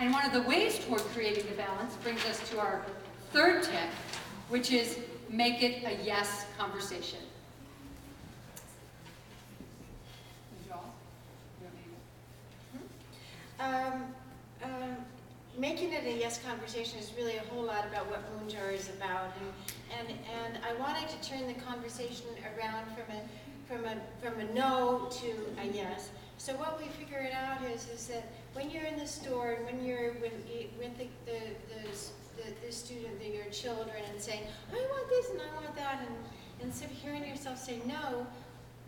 And one of the ways toward creating the balance brings us to our third tip, which is make it a yes conversation. Making it a yes conversation is really a whole lot about what Moonjar is about, and I wanted to turn the conversation around from a no to a yes. So what we figured out is that when you're in the store and when you're with the student, your children, and saying, I want this and I want that, and instead of hearing yourself say no,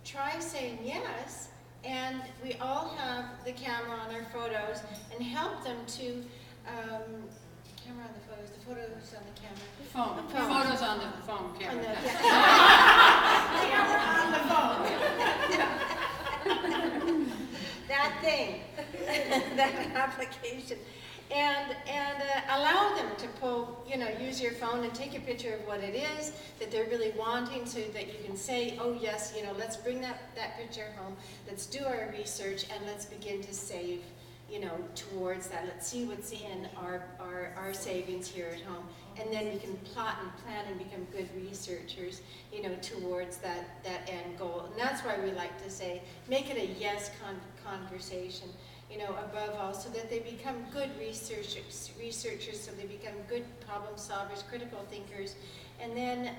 try saying yes. And we all have the camera on our photos, and help them to, camera on the photos on the camera. Phone. Photos on the phone camera. Camera on the phone. That thing, that application. And allow them to pull, use your phone and take a picture of what it is that they're really wanting, so that you can say, oh yes, let's bring that picture home, let's do our research, and let's begin to save, towards that. Let's see what's in our savings here at home. And then we can plot and plan and become good researchers, towards that end goal. And that's why we like to say, make it a yes conversation. Above all, so that they become good researchers, so they become good problem solvers, critical thinkers, and then...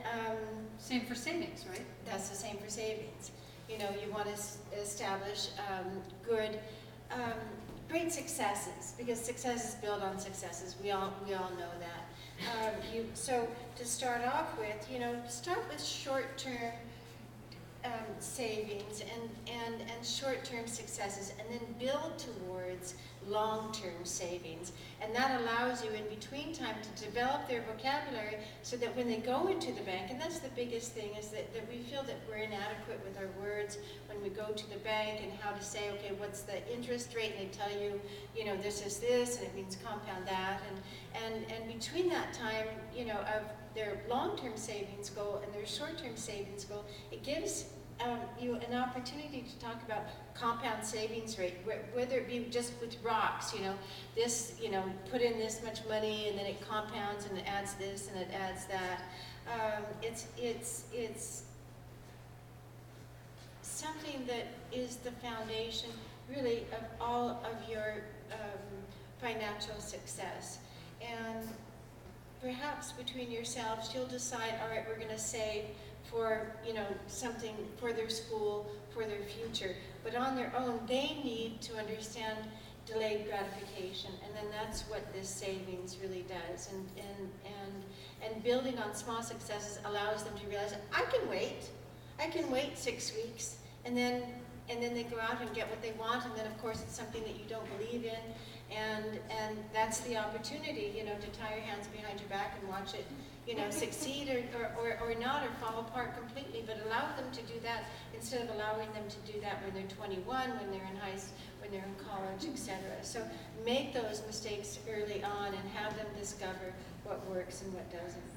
same for savings, right? That's the same for savings. You want to establish great successes, because success is built on successes. We all know that. So to start off with, start with short-term savings and short-term successes, and then build towards long-term savings. And that allows you in between time to develop their vocabulary, so that when they go into the bank, and that's the biggest thing, is that we feel that we're inadequate with our words when we go to the bank, and how to say, okay, what's the interest rate, and they tell you, this is this, and it means compound that, and between that time, of their long-term savings goal and their short-term savings goal, it gives you an opportunity to talk about compound savings rate, whether it be just with rocks, this, put in this much money and then it compounds and it adds this and it adds that. It's something that is the foundation, really, of all of your financial success. And perhaps between yourselves, you'll decide, all right, we're going to save for, something for their school, for their future. But on their own, they need to understand delayed gratification, and then that's what this savings really does. And building on small successes allows them to realize, I can wait 6 weeks, and then they go out and get what they want, and then of course it's something that you don't believe in, and that's the opportunity, to tie your hands behind your back and watch it, succeed or not, or fall apart completely, but allow them to do that instead of allowing them to do that when they're 21, when they're in high school, when they're in college, etc. So make those mistakes early on and have them discover what works and what doesn't.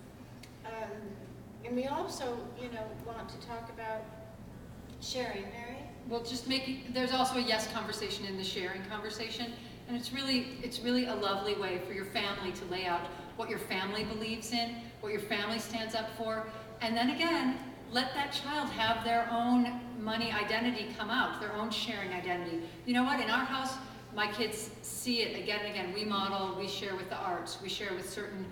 And we also, want to talk about sharing, Mary? Well, there's also a yes conversation in the sharing conversation, and it's really a lovely way for your family to lay out what your family believes in, what your family stands up for, and then again, let that child have their own money identity come out, their own sharing identity. You know what, in our house, my kids see it again and again. We model, we share with the arts, we share with certain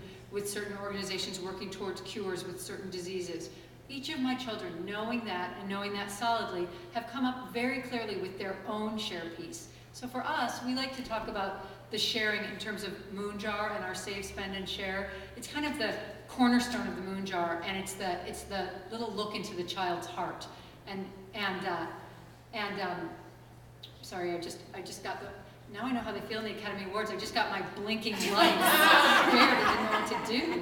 organizations working towards cures with certain diseases. Each of my children, knowing that and knowing that solidly, have come up very clearly with their own share piece. So for us, we like to talk about the sharing in terms of Moonjar and our save, spend, and share. It's kind of the cornerstone of the Moonjar, and it's the little look into the child's heart. Sorry, I just got the. Now I know how they feel in the Academy Awards. I just got my blinking lights. I didn't know what to do.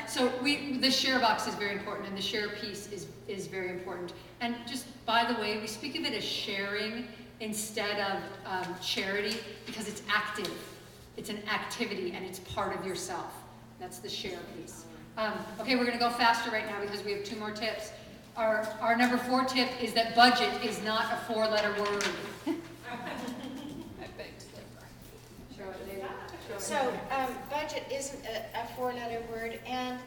So the share box is very important, and the share piece is very important. And just by the way, we speak of it as sharing instead of charity, because it's active. It's an activity, and it's part of yourself. That's the share piece. Okay, we're going to go faster right now because we have 2 more tips. Our number 4 tip is that budget is not a 4-letter word. I beg to differ. So budget isn't a four-letter word, and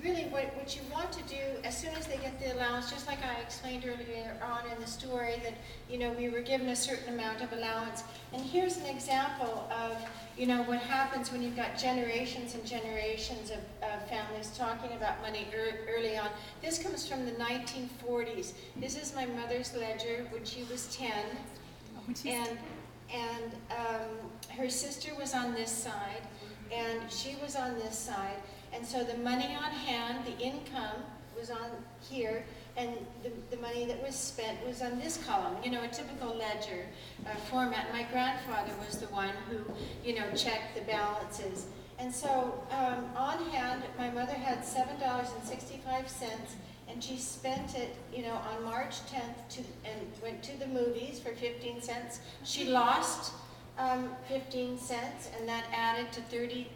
really what you want to do as soon as they get the allowance, just like I explained earlier on in the story that, you know, we were given a certain amount of allowance. And here's an example of, you know, what happens when you've got generations and generations of families talking about money early on. This comes from the 1940s. This is my mother's ledger when she was 10. And her sister was on this side, and she was on this side. And so the money on hand, the income, was on here, and the money that was spent was on this column, you know, a typical ledger format. My grandfather was the one who, you know, checked the balances. And so on hand, my mother had $7.65, and she spent it, you know, on March 10th and went to the movies for 15 cents. She lost 15 cents, and that added to 30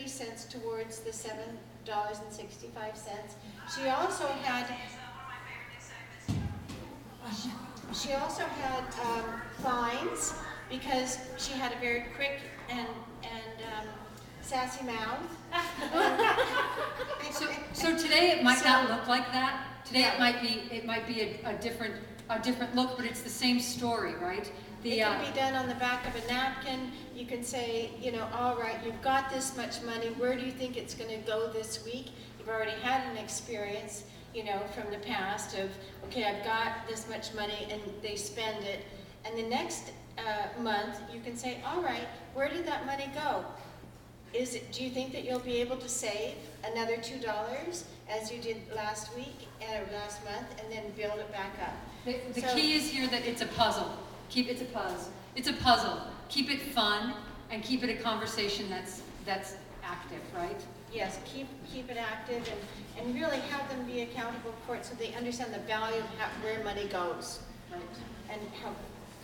cents towards the $7.65. She also had fines because she had a very quick and sassy mouth. So today it might not look like that. Today it might be a different look, but it's the same story, right? It can be done on the back of a napkin. You can say, you know, all right, you've got this much money. Where do you think it's going to go this week? You've already had an experience, you know, from the past of, okay, I've got this much money, and they spend it. And the next month, you can say, all right, where did that money go? Do you think that you'll be able to save another $2 as you did last week or last month, and then build it back up? The key is here that it's a puzzle. It's a puzzle. Keep it fun, and keep it a conversation that's active, right? Yes, keep it active, and really have them be accountable for it so they understand the value of where money goes. Right. And how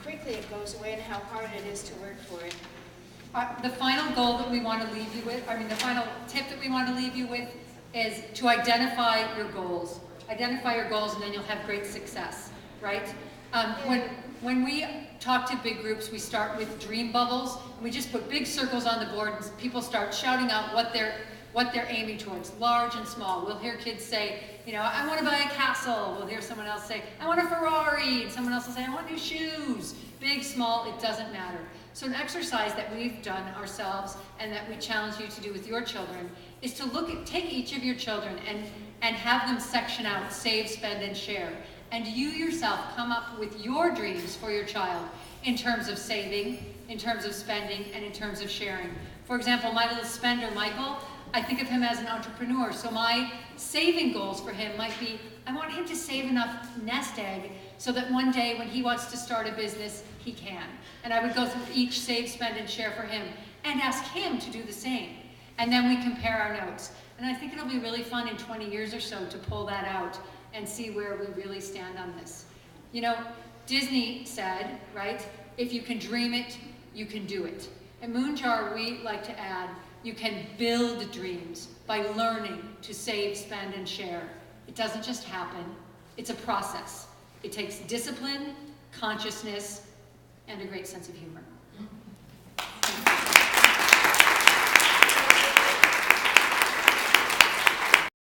quickly it goes away and how hard it is to work for it. The final goal that we want to leave you with, the final tip that we want to leave you with is to identify your goals. Identify your goals, and then you'll have great success, right? When we talk to big groups, we start with dream bubbles, and we just put big circles on the board, and people start shouting out what they're aiming towards, large and small. We'll hear kids say, you know, I want to buy a castle. We'll hear someone else say, I want a Ferrari, and someone else will say, I want new shoes. Big, small, it doesn't matter. So an exercise that we've done ourselves, and that we challenge you to do with your children, is to take each of your children and have them section out, save, spend, and share. And you yourself come up with your dreams for your child in terms of saving, in terms of spending, and in terms of sharing. For example, my little spender, Michael, I think of him as an entrepreneur. So my saving goals for him might be, I want him to save enough nest egg so that one day when he wants to start a business, he can. And I would go through each save, spend, and share for him and ask him to do the same. And then we compare our notes. And I think it'll be really fun in 20 years or so to pull that out and see where we really stand on this. You know, Disney said, right, if you can dream it, you can do it. At Moonjar, we like to add, you can build dreams by learning to save, spend, and share. It doesn't just happen, it's a process. It takes discipline, consciousness, and a great sense of humor.